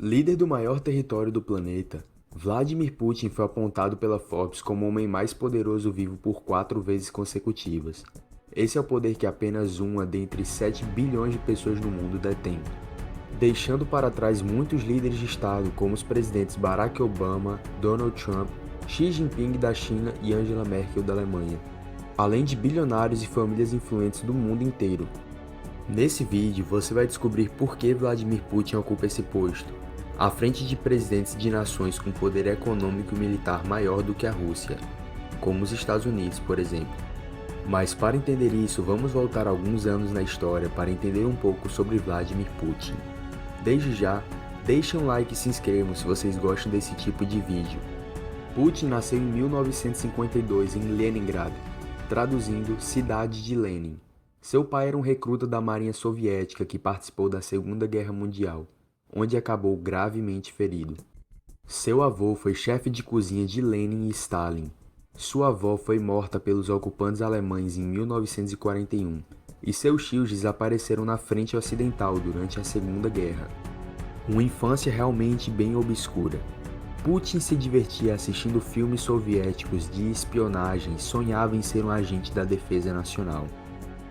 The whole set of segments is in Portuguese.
Líder do maior território do planeta, Vladimir Putin foi apontado pela Forbes como o homem mais poderoso vivo por 4 vezes consecutivas. Esse é o poder que apenas uma dentre 7 bilhões de pessoas no mundo detém, deixando para trás muitos líderes de Estado como os presidentes Barack Obama, Donald Trump, Xi Jinping da China e Angela Merkel da Alemanha, além de bilionários e famílias influentes do mundo inteiro. Nesse vídeo você vai descobrir por que Vladimir Putin ocupa esse posto, à frente de presidentes de nações com poder econômico e militar maior do que a Rússia, como os Estados Unidos, por exemplo. Mas para entender isso, vamos voltar alguns anos na história para entender um pouco sobre Vladimir Putin. Desde já, deixem um like e se inscrevam se vocês gostam desse tipo de vídeo. Putin nasceu em 1952 em Leningrado, traduzindo Cidade de Lenin. Seu pai era um recruta da Marinha Soviética que participou da Segunda Guerra Mundial, onde acabou gravemente ferido. Seu avô foi chefe de cozinha de Lenin e Stalin. Sua avó foi morta pelos ocupantes alemães em 1941, e seus tios desapareceram na frente ocidental durante a Segunda Guerra. Uma infância realmente bem obscura. Putin se divertia assistindo filmes soviéticos de espionagem e sonhava em ser um agente da Defesa Nacional.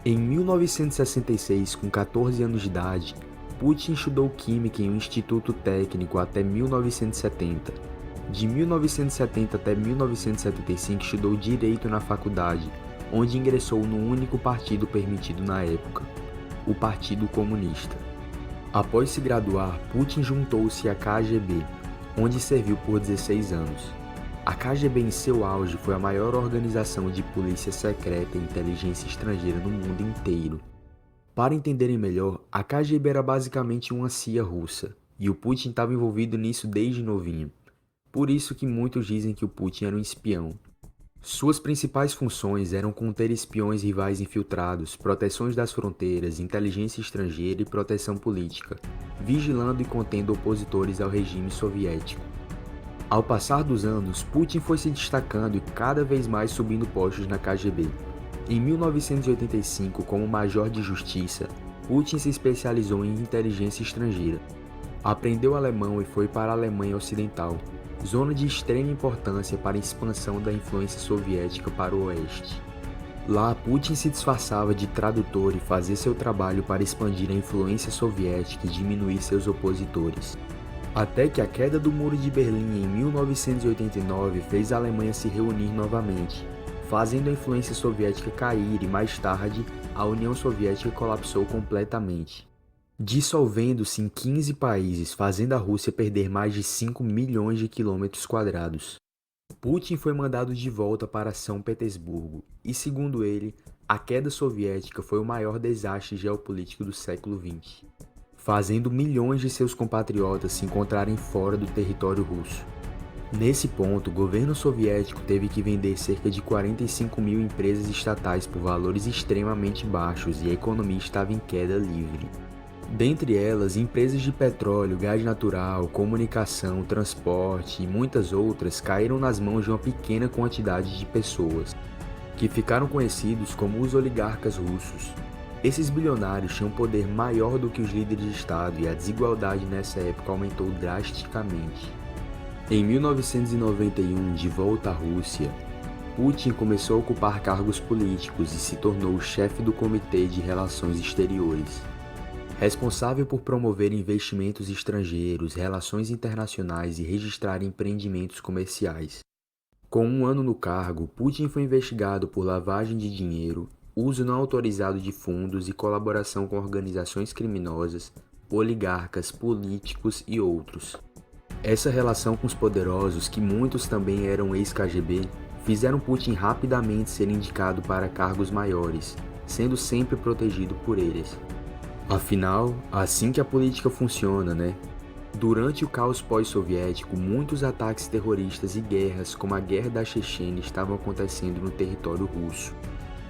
Em 1966, com 14 anos de idade, Putin estudou Química em um instituto técnico até 1970. De 1970 até 1975 estudou Direito na faculdade, onde ingressou no único partido permitido na época, o Partido Comunista. Após se graduar, Putin juntou-se à KGB, onde serviu por 16 anos. A KGB em seu auge foi a maior organização de polícia secreta e inteligência estrangeira no mundo inteiro. Para entenderem melhor, a KGB era basicamente uma CIA russa, e o Putin estava envolvido nisso desde novinho. Por isso que muitos dizem que o Putin era um espião. Suas principais funções eram conter espiões rivais infiltrados, proteções das fronteiras, inteligência estrangeira e proteção política, vigilando e contendo opositores ao regime soviético. Ao passar dos anos, Putin foi se destacando e cada vez mais subindo postos na KGB. Em 1985, como major de justiça, Putin se especializou em inteligência estrangeira. Aprendeu alemão e foi para a Alemanha Ocidental, zona de extrema importância para a expansão da influência soviética para o oeste. Lá, Putin se disfarçava de tradutor e fazia seu trabalho para expandir a influência soviética e diminuir seus opositores. Até que a queda do Muro de Berlim em 1989 fez a Alemanha se reunir novamente, fazendo a influência soviética cair e mais tarde a União Soviética colapsou completamente, dissolvendo-se em 15 países, fazendo a Rússia perder mais de 5 milhões de quilômetros quadrados. Putin foi mandado de volta para São Petersburgo e, segundo ele, a queda soviética foi o maior desastre geopolítico do século XX, fazendo milhões de seus compatriotas se encontrarem fora do território russo. Nesse ponto, o governo soviético teve que vender cerca de 45 mil empresas estatais por valores extremamente baixos e a economia estava em queda livre. Dentre elas, empresas de petróleo, gás natural, comunicação, transporte e muitas outras caíram nas mãos de uma pequena quantidade de pessoas, que ficaram conhecidos como os oligarcas russos. Esses bilionários tinham poder maior do que os líderes de Estado e a desigualdade nessa época aumentou drasticamente. Em 1991, de volta à Rússia, Putin começou a ocupar cargos políticos e se tornou o chefe do Comitê de Relações Exteriores, responsável por promover investimentos estrangeiros, relações internacionais e registrar empreendimentos comerciais. Com um ano no cargo, Putin foi investigado por lavagem de dinheiro, uso não autorizado de fundos e colaboração com organizações criminosas, oligarcas, políticos e outros. Essa relação com os poderosos, que muitos também eram ex-KGB, fizeram Putin rapidamente ser indicado para cargos maiores, sendo sempre protegido por eles. Afinal, assim que a política funciona, né? Durante o caos pós-soviético, muitos ataques terroristas e guerras, como a Guerra da Chechênia, estavam acontecendo no território russo.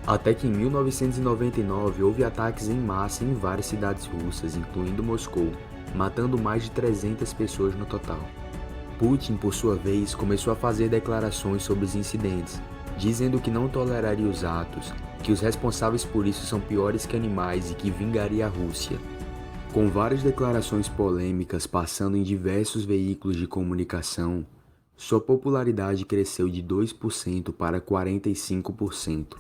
Até que em 1999 houve ataques em massa em várias cidades russas, incluindo Moscou, matando mais de 300 pessoas no total. Putin, por sua vez, começou a fazer declarações sobre os incidentes, dizendo que não toleraria os atos, que os responsáveis por isso são piores que animais e que vingaria a Rússia. Com várias declarações polêmicas passando em diversos veículos de comunicação, sua popularidade cresceu de 2% para 45%.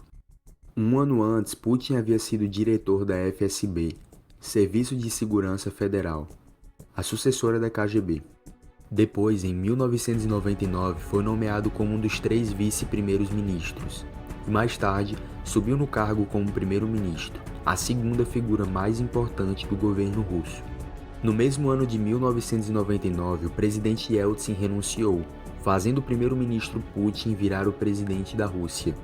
Um ano antes, Putin havia sido diretor da FSB, Serviço de Segurança Federal, a sucessora da KGB. Depois, em 1999, foi nomeado como um dos 3 vice-primeiros ministros, e mais tarde subiu no cargo como primeiro-ministro, a segunda figura mais importante do governo russo. No mesmo ano de 1999, o presidente Yeltsin renunciou, fazendo o primeiro-ministro Putin virar o presidente da Rússia.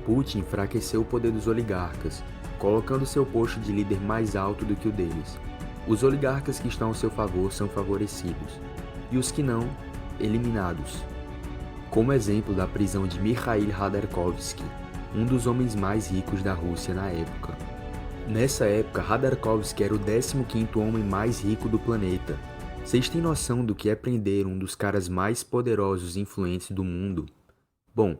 Putin enfraqueceu o poder dos oligarcas, colocando seu posto de líder mais alto do que o deles. Os oligarcas que estão ao seu favor são favorecidos, e os que não, eliminados. Como exemplo da prisão de Mikhail Khodorkovsky, um dos homens mais ricos da Rússia na época. Nessa época, Khodorkovsky era o 15º homem mais rico do planeta. Vocês têm noção do que é prender um dos caras mais poderosos e influentes do mundo? Bom,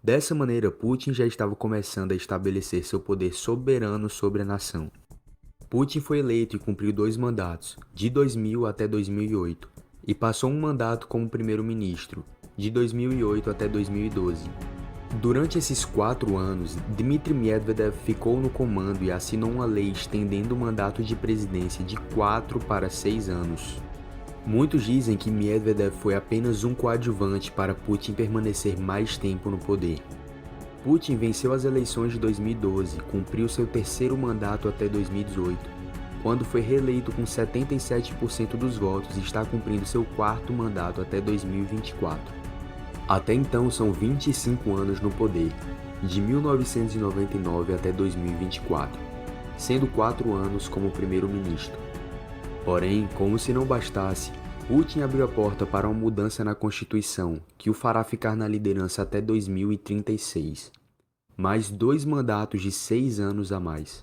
dessa maneira, Putin já estava começando a estabelecer seu poder soberano sobre a nação. Putin foi eleito e cumpriu 2 mandatos, de 2000 até 2008, e passou um mandato como primeiro-ministro, de 2008 até 2012. Durante esses 4 anos, Dmitry Medvedev ficou no comando e assinou uma lei estendendo o mandato de presidência de 4 para 6 anos. Muitos dizem que Medvedev foi apenas um coadjuvante para Putin permanecer mais tempo no poder. Putin venceu as eleições de 2012, cumpriu seu 3º mandato até 2018, quando foi reeleito com 77% dos votos e está cumprindo seu 4º mandato até 2024. Até então são 25 anos no poder, de 1999 até 2024, sendo 4 anos como primeiro-ministro. Porém, como se não bastasse, Putin abriu a porta para uma mudança na Constituição, que o fará ficar na liderança até 2036. Mais 2 mandatos de 6 anos a mais.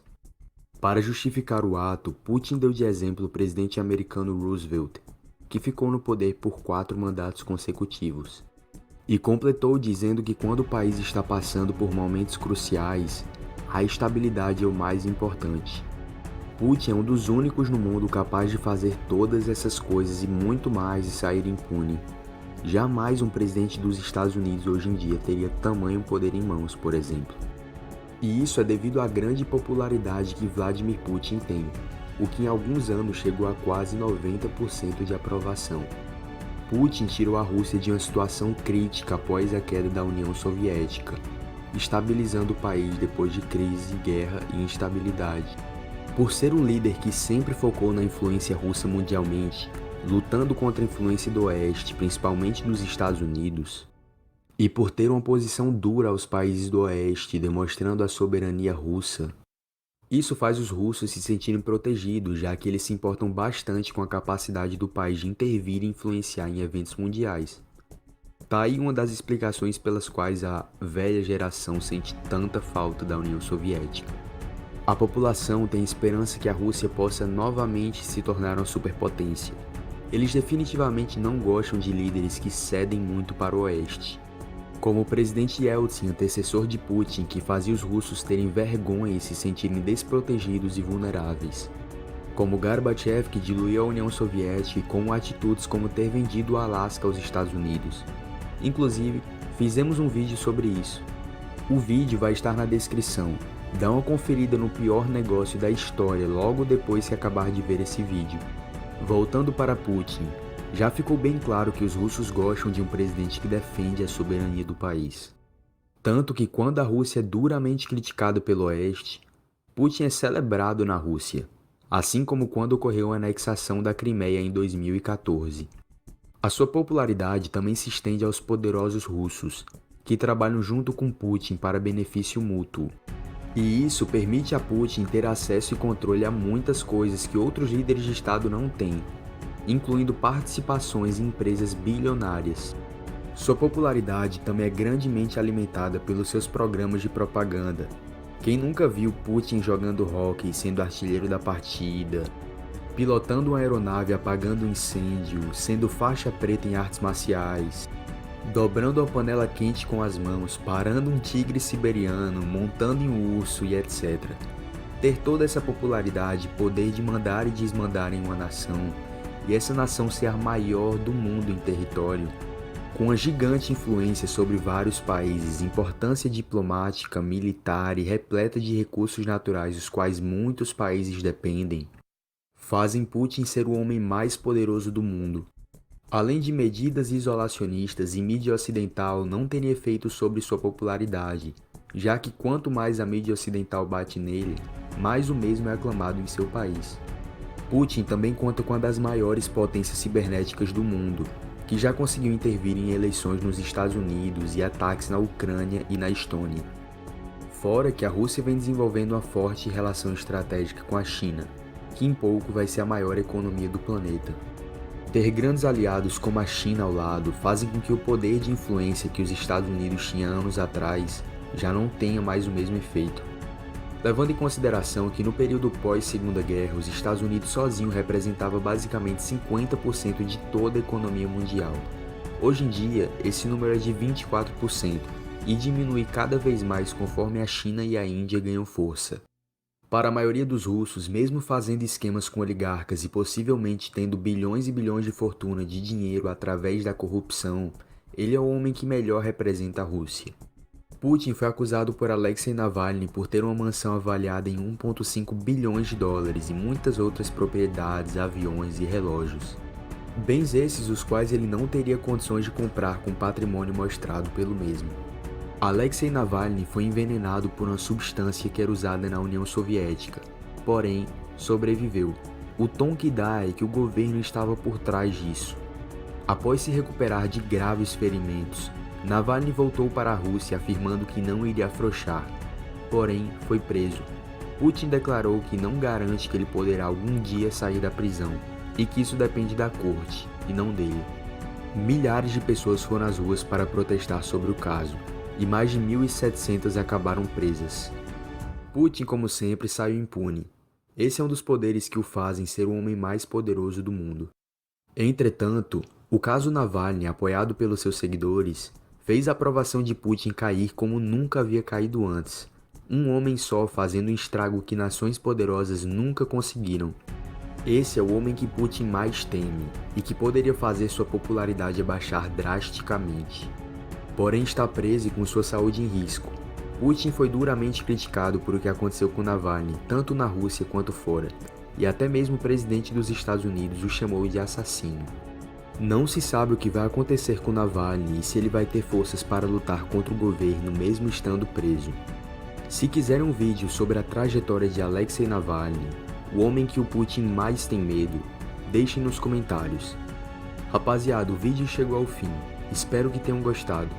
Para justificar o ato, Putin deu de exemplo o presidente americano Roosevelt, que ficou no poder por 4 mandatos consecutivos. E completou dizendo que quando o país está passando por momentos cruciais, a estabilidade é o mais importante. Putin é um dos únicos no mundo capaz de fazer todas essas coisas e muito mais e sair impune. Jamais um presidente dos Estados Unidos hoje em dia teria tamanho poder em mãos, por exemplo. E isso é devido à grande popularidade que Vladimir Putin tem, o que em alguns anos chegou a quase 90% de aprovação. Putin tirou a Rússia de uma situação crítica após a queda da União Soviética, estabilizando o país depois de crise, guerra e instabilidade. Por ser um líder que sempre focou na influência russa mundialmente, lutando contra a influência do Oeste, principalmente dos Estados Unidos, e por ter uma posição dura aos países do Oeste, demonstrando a soberania russa, isso faz os russos se sentirem protegidos, já que eles se importam bastante com a capacidade do país de intervir e influenciar em eventos mundiais. Tá aí uma das explicações pelas quais a velha geração sente tanta falta da União Soviética. A população tem esperança que a Rússia possa novamente se tornar uma superpotência. Eles definitivamente não gostam de líderes que cedem muito para o Oeste, como o presidente Yeltsin, antecessor de Putin, que fazia os russos terem vergonha e se sentirem desprotegidos e vulneráveis. Como Gorbachev, que diluiu a União Soviética e com atitudes como ter vendido o Alasca aos Estados Unidos. Inclusive, fizemos um vídeo sobre isso. O vídeo vai estar na descrição. Dá uma conferida no pior negócio da história logo depois que acabar de ver esse vídeo. Voltando para Putin. Já ficou bem claro que os russos gostam de um presidente que defende a soberania do país. Tanto que quando a Rússia é duramente criticada pelo Oeste, Putin é celebrado na Rússia, assim como quando ocorreu a anexação da Crimeia em 2014. A sua popularidade também se estende aos poderosos russos, que trabalham junto com Putin para benefício mútuo. E isso permite a Putin ter acesso e controle a muitas coisas que outros líderes de Estado não têm, incluindo participações em empresas bilionárias. Sua popularidade também é grandemente alimentada pelos seus programas de propaganda. Quem nunca viu Putin jogando hóquei sendo artilheiro da partida, pilotando uma aeronave apagando um incêndio, sendo faixa preta em artes marciais, dobrando uma panela quente com as mãos, parando um tigre siberiano, montando em um urso e etc. Ter toda essa popularidade, poder de mandar e desmandar em uma nação, e essa nação ser a maior do mundo em território, com uma gigante influência sobre vários países, importância diplomática, militar e repleta de recursos naturais dos quais muitos países dependem, fazem Putin ser o homem mais poderoso do mundo. Além de medidas isolacionistas e mídia ocidental não terem efeito sobre sua popularidade, já que quanto mais a mídia ocidental bate nele, mais o mesmo é aclamado em seu país. Putin também conta com uma das maiores potências cibernéticas do mundo, que já conseguiu intervir em eleições nos Estados Unidos e ataques na Ucrânia e na Estônia. Fora que a Rússia vem desenvolvendo uma forte relação estratégica com a China, que em pouco vai ser a maior economia do planeta. Ter grandes aliados como a China ao lado fazem com que o poder de influência que os Estados Unidos tinham anos atrás já não tenha mais o mesmo efeito. Levando em consideração que no período pós-Segunda Guerra, os Estados Unidos sozinho representava basicamente 50% de toda a economia mundial. Hoje em dia, esse número é de 24% e diminui cada vez mais conforme a China e a Índia ganham força. Para a maioria dos russos, mesmo fazendo esquemas com oligarcas e possivelmente tendo bilhões e bilhões de fortuna de dinheiro através da corrupção, ele é o homem que melhor representa a Rússia. Putin foi acusado por Alexei Navalny por ter uma mansão avaliada em 1,5 bilhões de dólares e muitas outras propriedades, aviões e relógios. Bens esses os quais ele não teria condições de comprar com o patrimônio mostrado pelo mesmo. Alexei Navalny foi envenenado por uma substância que era usada na União Soviética, porém, sobreviveu. O tom que dá é que o governo estava por trás disso. Após se recuperar de graves ferimentos, Navalny voltou para a Rússia afirmando que não iria afrouxar, porém foi preso. Putin declarou que não garante que ele poderá algum dia sair da prisão e que isso depende da corte e não dele. Milhares de pessoas foram às ruas para protestar sobre o caso e mais de 1.700 acabaram presas. Putin, como sempre, saiu impune. Esse é um dos poderes que o fazem ser o homem mais poderoso do mundo. Entretanto, o caso Navalny, apoiado pelos seus seguidores, fez a aprovação de Putin cair como nunca havia caído antes. Um homem só fazendo um estrago que nações poderosas nunca conseguiram. Esse é o homem que Putin mais teme e que poderia fazer sua popularidade abaixar drasticamente. Porém está preso e com sua saúde em risco. Putin foi duramente criticado por o que aconteceu com Navalny, tanto na Rússia quanto fora, e até mesmo o presidente dos Estados Unidos o chamou de assassino. Não se sabe o que vai acontecer com Navalny e se ele vai ter forças para lutar contra o governo mesmo estando preso. Se quiserem um vídeo sobre a trajetória de Alexei Navalny, o homem que o Putin mais tem medo, deixem nos comentários. Rapaziada, o vídeo chegou ao fim. Espero que tenham gostado.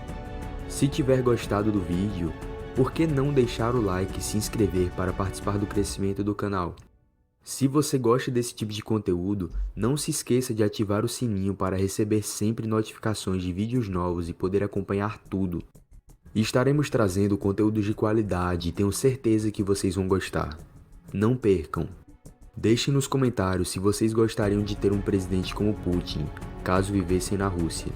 Se tiver gostado do vídeo, por que não deixar o like e se inscrever para participar do crescimento do canal? Se você gosta desse tipo de conteúdo, não se esqueça de ativar o sininho para receber sempre notificações de vídeos novos e poder acompanhar tudo. E estaremos trazendo conteúdos de qualidade e tenho certeza que vocês vão gostar. Não percam! Deixem nos comentários se vocês gostariam de ter um presidente como Putin, caso vivessem na Rússia.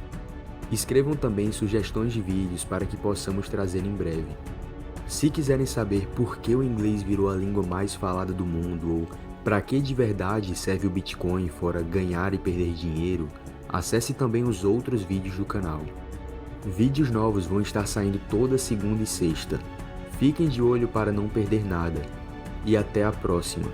Escrevam também sugestões de vídeos para que possamos trazer em breve. Se quiserem saber por que o inglês virou a língua mais falada do mundo ou para que de verdade serve o Bitcoin fora ganhar e perder dinheiro, acesse também os outros vídeos do canal. Vídeos novos vão estar saindo toda segunda e sexta. Fiquem de olho para não perder nada. E até a próxima.